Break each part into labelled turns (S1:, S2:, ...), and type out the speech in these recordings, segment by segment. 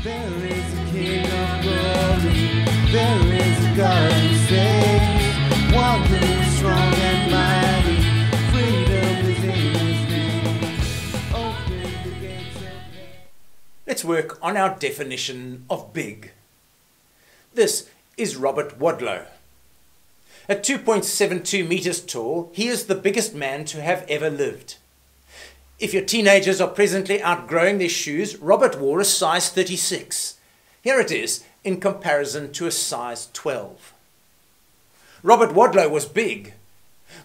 S1: There is a King of glory, there is a God who saves, walking strong and mighty, freedom is in his name. Open the gates of heaven.
S2: Let's work on our definition of big. This is Robert Wadlow. At 2.72 meters tall, he is the biggest man to have ever lived. If your teenagers are presently outgrowing their shoes, Robert wore a size 36. Here it is in comparison to a size 12. Robert Wadlow was big,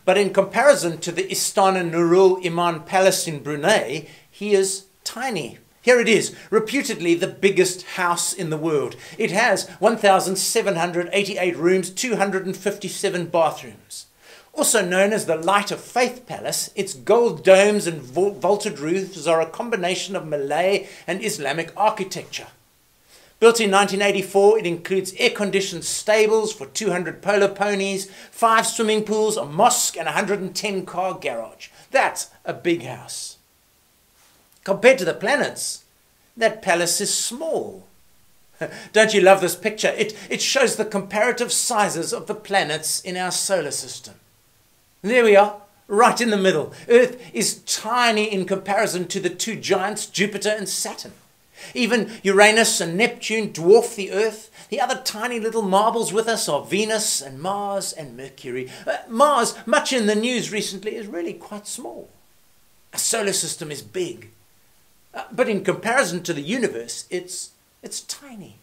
S2: but in comparison to the Istana Nurul Iman Palace in Brunei, he is tiny. Here it is, reputedly the biggest house in the world. It has 1,788 rooms, 257 bathrooms. Also known as the Light of Faith Palace, its gold domes and vaulted roofs are a combination of Malay and Islamic architecture. Built in 1984, it includes air-conditioned stables for 200 polo ponies, 5 swimming pools, a mosque and a 110-car garage. That's a big house. Compared to the planets, that palace is small. Don't you love this picture? It shows the comparative sizes of the planets in our solar system. There we are, right in the middle. Earth is tiny in comparison to the two giants, Jupiter and Saturn. Even Uranus and Neptune dwarf the Earth. The other tiny little marbles with us are Venus and Mars and Mercury. Mars, much in the news recently, is really quite small. Our solar system is big. But in comparison to the universe, it's tiny.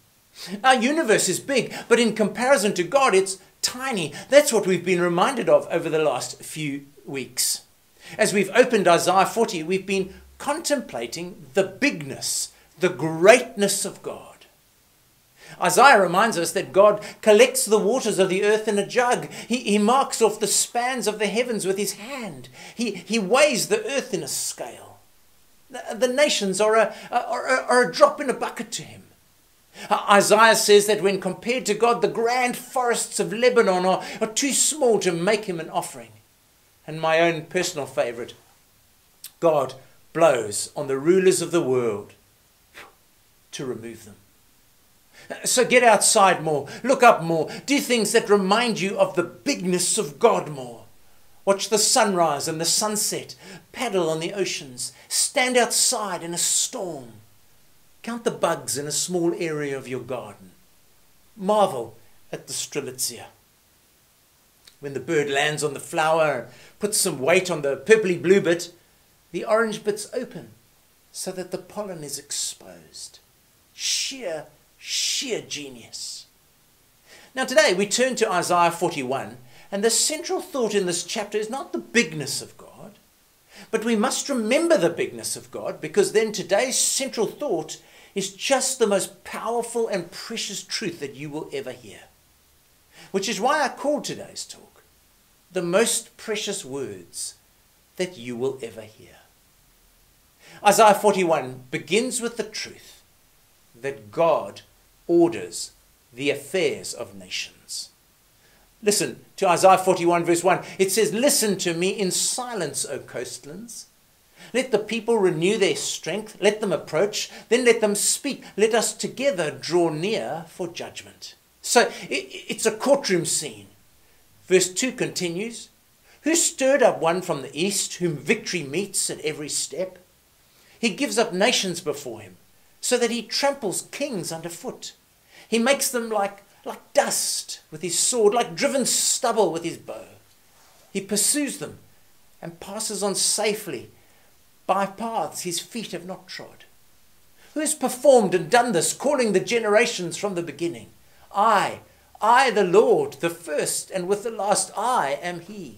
S2: Our universe is big, but in comparison to God, it's tiny. That's what we've been reminded of over the last few weeks. As we've opened Isaiah 40, we've been contemplating the bigness, the greatness of God. Isaiah reminds us that God collects the waters of the earth in a jug. He marks off the spans of the heavens with his hand. He weighs the earth in a scale. The nations are a drop in a bucket to him. Isaiah says that when compared to God, the grand forests of Lebanon are too small to make him an offering. And my own personal favourite, God blows on the rulers of the world to remove them. So get outside more, look up more, do things that remind you of the bigness of God more. Watch the sunrise and the sunset, paddle on the oceans, stand outside in a storm. Count the bugs in a small area of your garden. Marvel at the strelitzia. When the bird lands on the flower and puts some weight on the purpley blue bit, the orange bits open so that the pollen is exposed. Sheer genius. Now today we turn to Isaiah 41. And the central thought in this chapter is not the bigness of God, but we must remember the bigness of God, because then today's central thought is just the most powerful and precious truth that you will ever hear. Which is why I called today's talk, the most precious words that you will ever hear. Isaiah 41 begins with the truth that God orders the affairs of nations. Listen to Isaiah 41 verse 1. It says, "Listen to me in silence, O coastlands. Let the people renew their strength. Let them approach. Then let them speak. Let us together draw near for judgment." So it's a courtroom scene. Verse 2 continues, "Who stirred up one from the east, whom victory meets at every step? He gives up nations before him, so that he tramples kings underfoot. He makes them like dust with his sword, like driven stubble with his bow. He pursues them and passes on safely by paths his feet have not trod. Who has performed and done this, calling the generations from the beginning? I, the Lord, the first, and with the last I am he.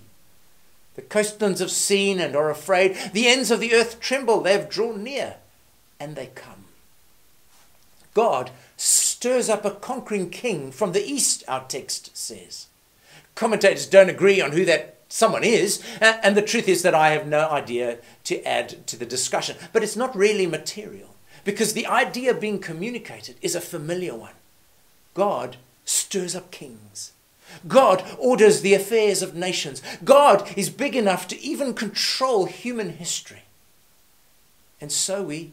S2: The coastlands have seen and are afraid. The ends of the earth tremble. They have drawn near and they come." God stirs up a conquering king from the east, our text says. Commentators don't agree on who that someone is, and the truth is that I have no idea to add to the discussion. But it's not really material, because the idea being communicated is a familiar one. God stirs up kings. God orders the affairs of nations. God is big enough to even control human history. And so we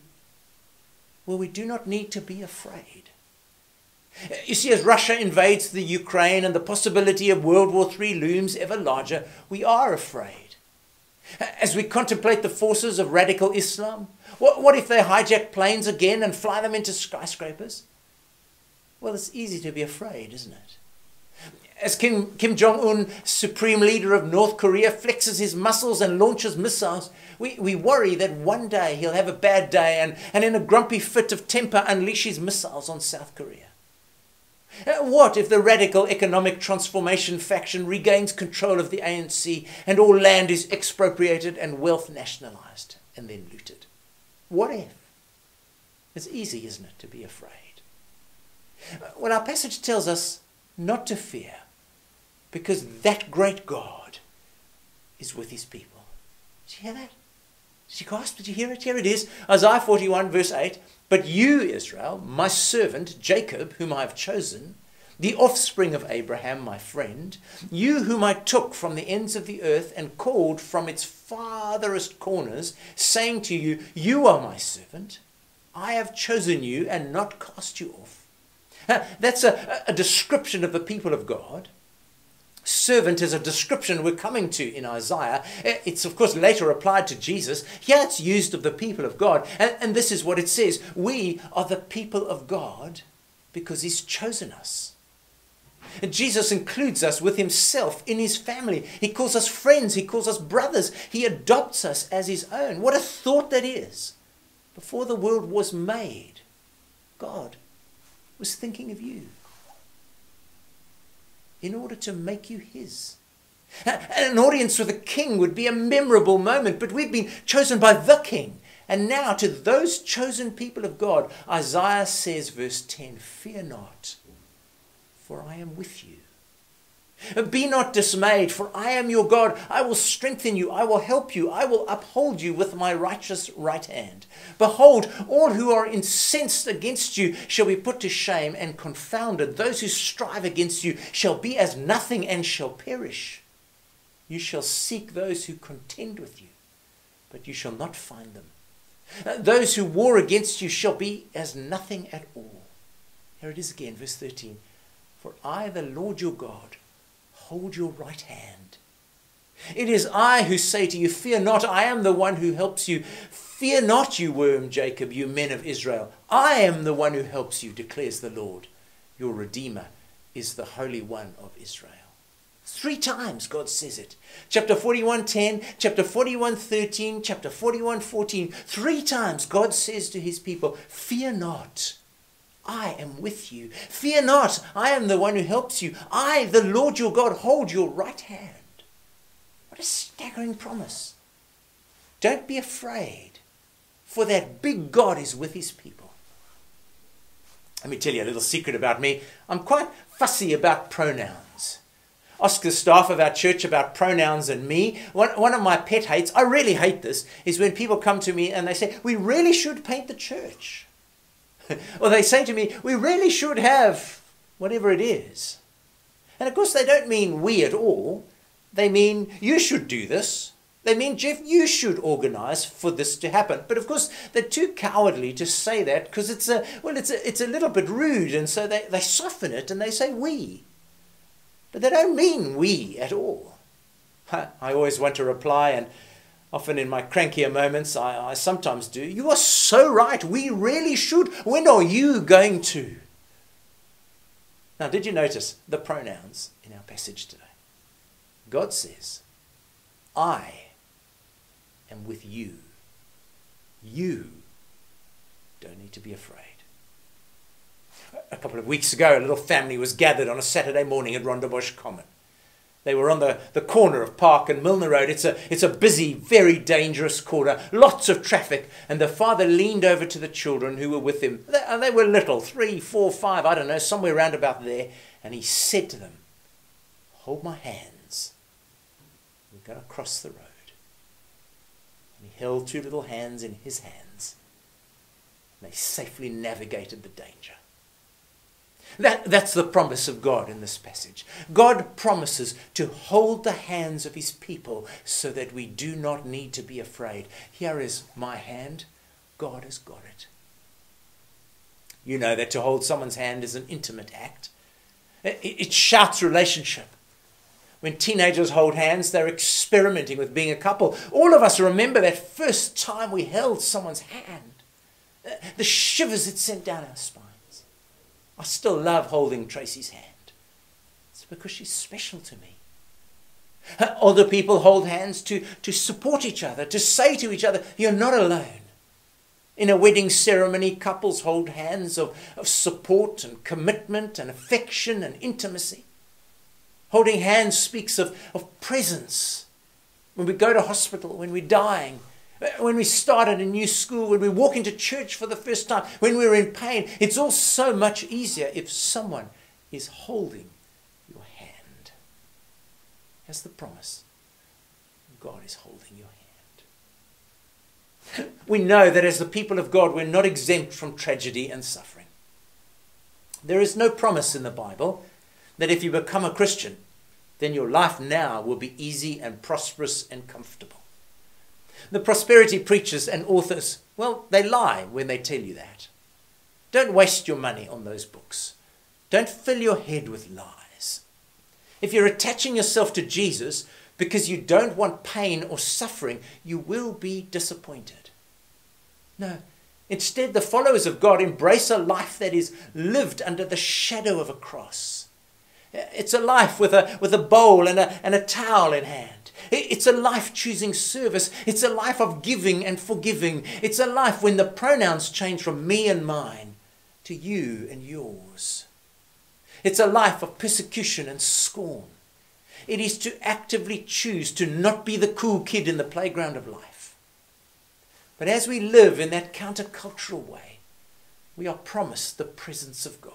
S2: where we do not need to be afraid. You see, as Russia invades the Ukraine and the possibility of World War III looms ever larger, we are afraid. As we contemplate the forces of radical Islam, what if they hijack planes again and fly them into skyscrapers? Well, it's easy to be afraid, isn't it? As Kim Jong-un, supreme leader of North Korea, flexes his muscles and launches missiles, we worry that one day he'll have a bad day and in a grumpy fit of temper unleash his missiles on South Korea. What if the radical economic transformation faction regains control of the ANC and all land is expropriated and wealth nationalised and then looted? What if? It's easy, isn't it, to be afraid? Well, our passage tells us not to fear, because that great God is with his people. Did you hear that? Did you gasp? Did you hear it? Here it is, Isaiah 41 verse 8. But you, Israel, my servant, Jacob, whom I have chosen, the offspring of Abraham, my friend, you whom I took from the ends of the earth and called from its farthest corners, saying to you, you are my servant, I have chosen you and not cast you off. That's a description of the people of God. Servant is a description we're coming to in Isaiah. It's of course later applied to Jesus. Here it's used of the people of God. And this is what it says. We are the people of God because he's chosen us. And Jesus includes us with himself in his family. He calls us friends. He calls us brothers. He adopts us as his own. What a thought that is. Before the world was made, God was thinking of you in order to make you his. An audience with a king would be a memorable moment, but we've been chosen by the king. And now to those chosen people of God, Isaiah says, verse 10, fear not, for I am with you. Be not dismayed, for I am your God. I will strengthen you. I will help you. I will uphold you with my righteous right hand. Behold, all who are incensed against you shall be put to shame and confounded. Those who strive against you shall be as nothing and shall perish. You shall seek those who contend with you, but you shall not find them. Those who war against you shall be as nothing at all. Here it is again, verse 13. For I, the Lord your God, hold your right hand. It is I who say to you, fear not, I am the one who helps you. Fear not, you worm Jacob, you men of Israel. I am the one who helps you, declares the Lord. Your Redeemer is the Holy One of Israel. 3 times God says it. Chapter 41:10, chapter 41:13, chapter 41:14. 3 times God says to his people, fear not. I am with you. Fear not, I am the one who helps you. I, the Lord your God, hold your right hand. What a staggering promise. Don't be afraid, for that big God is with his people. Let me tell you a little secret about me. I'm quite fussy about pronouns. Ask the staff of our church about pronouns and me. One of my pet hates, I really hate this, is when people come to me and they say, we really should paint the church. Or they say to me, we really should have whatever it is. And of course they don't mean we at all. They mean you should do this. They mean, Geoff, you should organise for this to happen. But of course they're too cowardly to say that because it's a little bit rude. And so they soften it and they say we. But they don't mean we at all. I always want to reply, and often in my crankier moments, I sometimes do. You are so right. We really should. When are you going to? Now, did you notice the pronouns in our passage today? God says, I am with you. You don't need to be afraid. A couple of weeks ago, a little family was gathered on a Saturday morning at Rondebosch Common. They were on the corner of Park and Milner Road. It's a busy, very dangerous corner, lots of traffic. And the father leaned over to the children who were with him. They were little, 3, 4, 5, I don't know, somewhere round about there. And he said to them, hold my hands. We're going to cross the road. And he held 2 little hands in his hands. And they safely navigated the danger. That's the promise of God in this passage. God promises to hold the hands of his people so that we do not need to be afraid. Here is my hand. God has got it. You know that to hold someone's hand is an intimate act. It shouts relationship. When teenagers hold hands, they're experimenting with being a couple. All of us remember that first time we held someone's hand. The shivers it sent down our spines. I still love holding Tracy's hand. It's because she's special to me. Older people hold hands to support each other, to say to each other, you're not alone. In a wedding ceremony, couples hold hands of support and commitment and affection and intimacy. Holding hands speaks of presence. When we go to hospital, when we're dying, when we start at a new school, when we walk into church for the first time, when we're in pain, it's all so much easier if someone is holding your hand. That's the promise. God is holding your hand. We know that as the people of God, we're not exempt from tragedy and suffering. There is no promise in the Bible that if you become a Christian, then your life now will be easy and prosperous and comfortable. The prosperity preachers and authors, well, they lie when they tell you that. Don't waste your money on those books. Don't fill your head with lies. If you're attaching yourself to Jesus because you don't want pain or suffering, you will be disappointed. No, instead, the followers of God embrace a life that is lived under the shadow of a cross. It's a life with a bowl and a towel in hand. It's a life choosing service. It's a life of giving and forgiving. It's a life when the pronouns change from me and mine to you and yours. It's a life of persecution and scorn. It is to actively choose to not be the cool kid in the playground of life. But as we live in that countercultural way, we are promised the presence of God.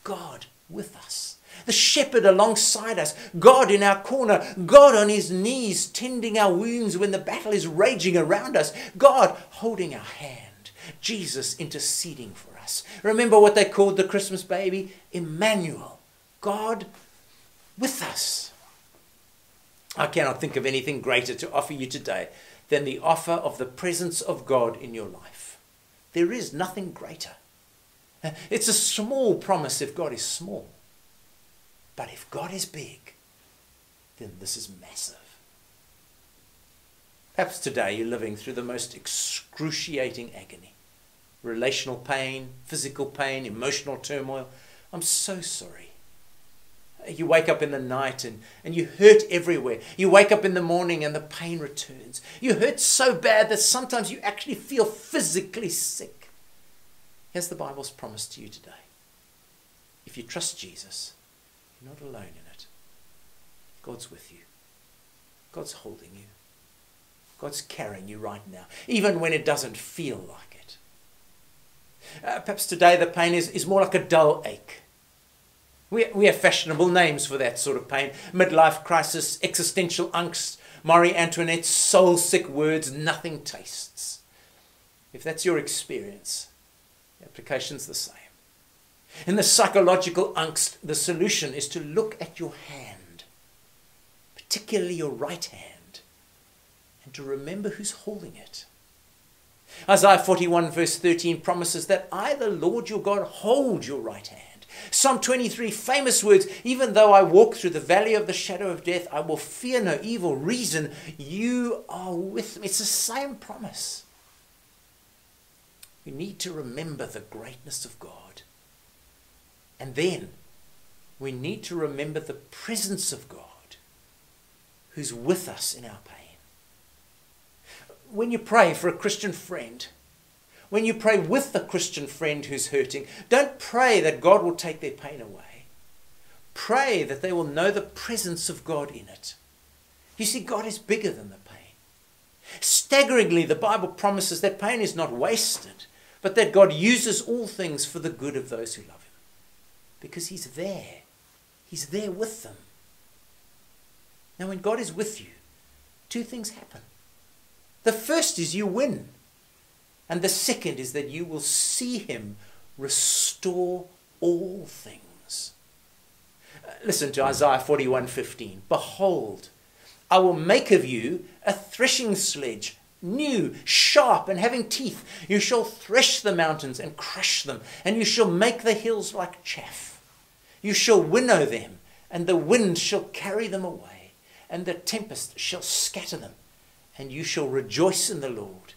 S2: God with us. The shepherd alongside us. God in our corner. God on his knees tending our wounds when the battle is raging around us. God holding our hand. Jesus interceding for us. Remember what they called the Christmas baby? Emmanuel. God with us. I cannot think of anything greater to offer you today than the offer of the presence of God in your life. There is nothing greater. It's a small promise if God is small. But if God is big, then this is massive. Perhaps today you're living through the most excruciating agony. Relational pain, physical pain, emotional turmoil. I'm so sorry. You wake up in the night and you hurt everywhere. You wake up in the morning and the pain returns. You hurt so bad that sometimes you actually feel physically sick. Here's the Bible's promise to you today. If you trust Jesus, you're not alone in it. God's with you. God's holding you. God's carrying you right now, even when it doesn't feel like it. Perhaps today the pain is more like a dull ache. We have fashionable names for that sort of pain. Midlife crisis, existential angst, Marie Antoinette's soul-sick words, nothing tastes. If that's your experience, the application's the same. In the psychological angst, the solution is to look at your hand, particularly your right hand, and to remember who's holding it. Isaiah 41 verse 13 promises that I, the Lord your God, hold your right hand. Psalm 23, famous words, even though I walk through the valley of the shadow of death, I will fear no evil. Reason, you are with me. It's the same promise. We need to remember the greatness of God. And then we need to remember the presence of God who's with us in our pain. When you pray for a Christian friend, when you pray with a Christian friend who's hurting, don't pray that God will take their pain away. Pray that they will know the presence of God in it. You see, God is bigger than the pain. Staggeringly, the Bible promises that pain is not wasted, but that God uses all things for the good of those who love him. Because he's there. He's there with them. Now, when God is with you, two things happen. The first is you win. And the second is that you will see him restore all things. Listen to Isaiah 41:15. Behold, I will make of you a threshing sledge, new, sharp, and having teeth. You shall thresh the mountains and crush them, and you shall make the hills like chaff. You shall winnow them, and the wind shall carry them away, and the tempest shall scatter them. And you shall rejoice in the Lord,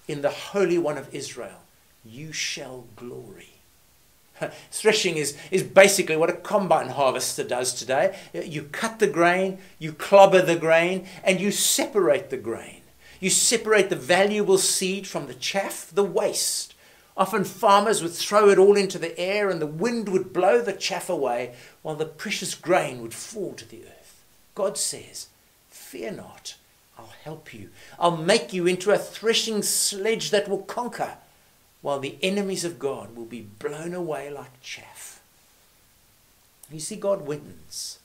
S2: in the Holy One of Israel. You shall glory. Threshing is basically what a combine harvester does today. You cut the grain, you clobber the grain, and you separate the grain. You separate the valuable seed from the chaff, the waste. Often farmers would throw it all into the air and the wind would blow the chaff away while the precious grain would fall to the earth. God says, fear not, I'll help you. I'll make you into a threshing sledge that will conquer, while the enemies of God will be blown away like chaff. You see, God wins.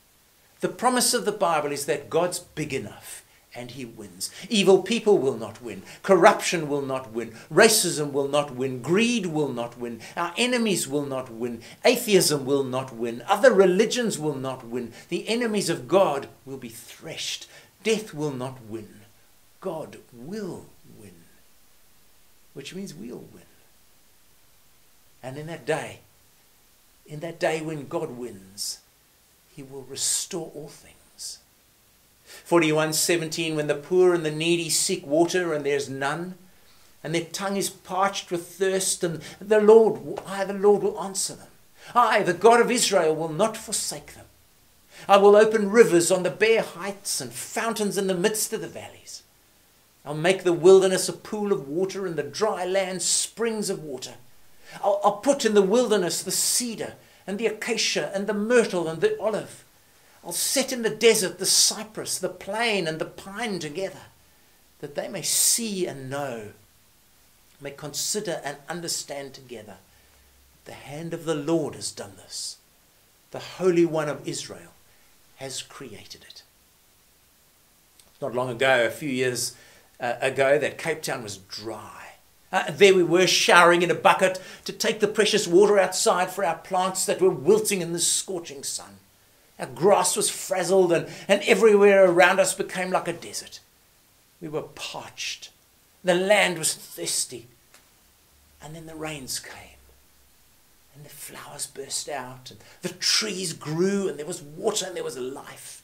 S2: The promise of the Bible is that God's big enough and he wins. Evil people will not win. Corruption will not win. Racism will not win. Greed will not win. Our enemies will not win. Atheism will not win. Other religions will not win. The enemies of God will be threshed. Death will not win. God will win, which means we'll win. And in that day when God wins, he will restore all things. 41:17, when the poor and the needy seek water and there's none, and their tongue is parched with thirst, and the Lord will answer them. I, the God of Israel, will not forsake them. I will open rivers on the bare heights and fountains in the midst of the valleys. I'll make the wilderness a pool of water and the dry land springs of water. I'll put in the wilderness the cedar and the acacia and the myrtle and the olive. I'll set in the desert the cypress, the plane and the pine together, that they may see and know, may consider and understand together. The hand of the Lord has done this. The Holy One of Israel has created it. Not long ago, a few years ago, that Cape Town was dry. There we were, showering in a bucket to take the precious water outside for our plants that were wilting in the scorching sun. Our grass was frazzled and everywhere around us became like a desert. We were parched. The land was thirsty. And then the rains came. And the flowers burst out. And the trees grew and there was water and there was life.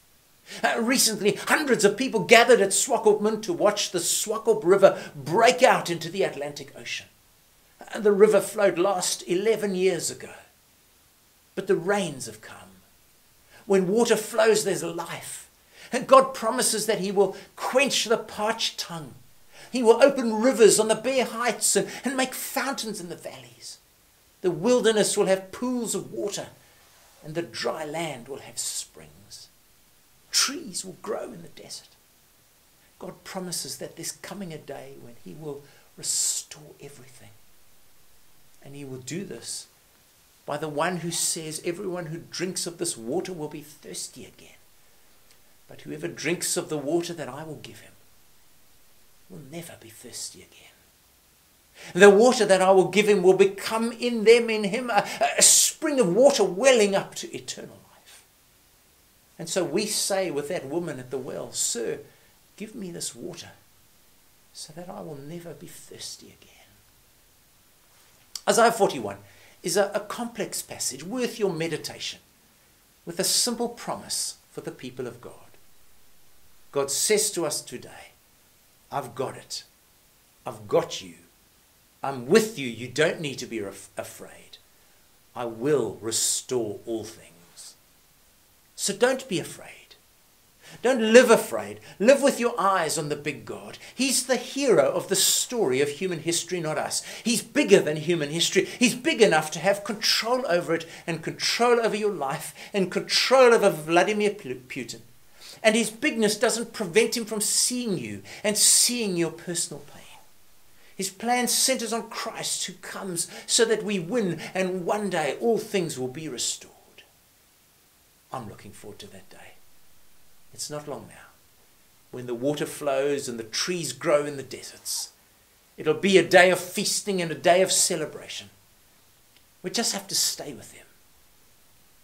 S2: Recently, hundreds of people gathered at Swakopmund to watch the Swakop River break out into the Atlantic Ocean. And the river flowed last 11 years ago. But the rains have come. When water flows, there's life. And God promises that he will quench the parched tongue. He will open rivers on the bare heights and make fountains in the valleys. The wilderness will have pools of water, and the dry land will have springs. Trees will grow in the desert. God promises that there's coming a day when he will restore everything. And he will do this by the one who says, everyone who drinks of this water will be thirsty again. But whoever drinks of the water that I will give him will never be thirsty again. The water that I will give him will become in them, in him, a spring of water welling up to eternal life. And so we say with that woman at the well, Sir, give me this water so that I will never be thirsty again. Isaiah 41 is a complex passage worth your meditation, with a simple promise for the people of God. God says to us today, I've got it. I've got you. I'm with you. You don't need to be afraid. I will restore all things. So don't be afraid. Don't live afraid. Live with your eyes on the big God. He's the hero of the story of human history, not us. He's bigger than human history. He's big enough to have control over it and control over your life and control over Vladimir Putin. And his bigness doesn't prevent him from seeing you and seeing your personal pain. His plan centers on Christ, who comes so that we win, and one day all things will be restored. I'm looking forward to that day. It's not long now, when the water flows and the trees grow in the deserts. It'll be a day of feasting and a day of celebration. We just have to stay with him.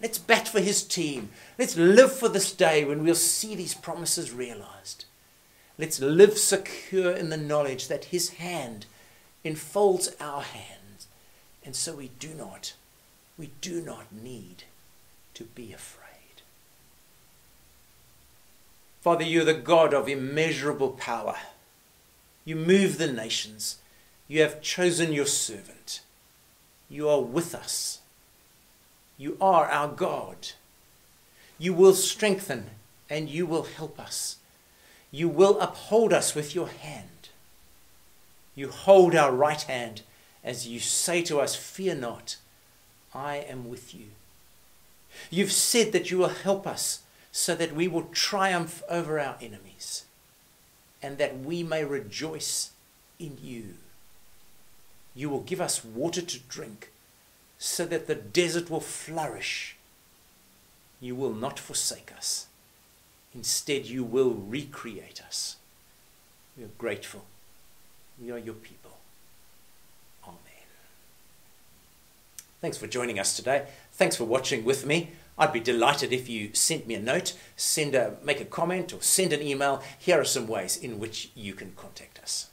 S2: Let's bat for his team. Let's live for this day when we'll see these promises realized. Let's live secure in the knowledge that his hand enfolds our hands. And so we do not need to be afraid. Father, you're the God of immeasurable power. You move the nations. You have chosen your servant. You are with us. You are our God. You will strengthen and you will help us. You will uphold us with your hand. You hold our right hand as you say to us, fear not, I am with you. You've said that you will help us so that we will triumph over our enemies and that we may rejoice in you. You will give us water to drink so that the desert will flourish. You will not forsake us. Instead, you will recreate us. We are grateful. We are your people. Amen. Thanks for joining us today. Thanks for watching with me. I'd be delighted if you sent me a note, make a comment, or send an email. Here are some ways in which you can contact us.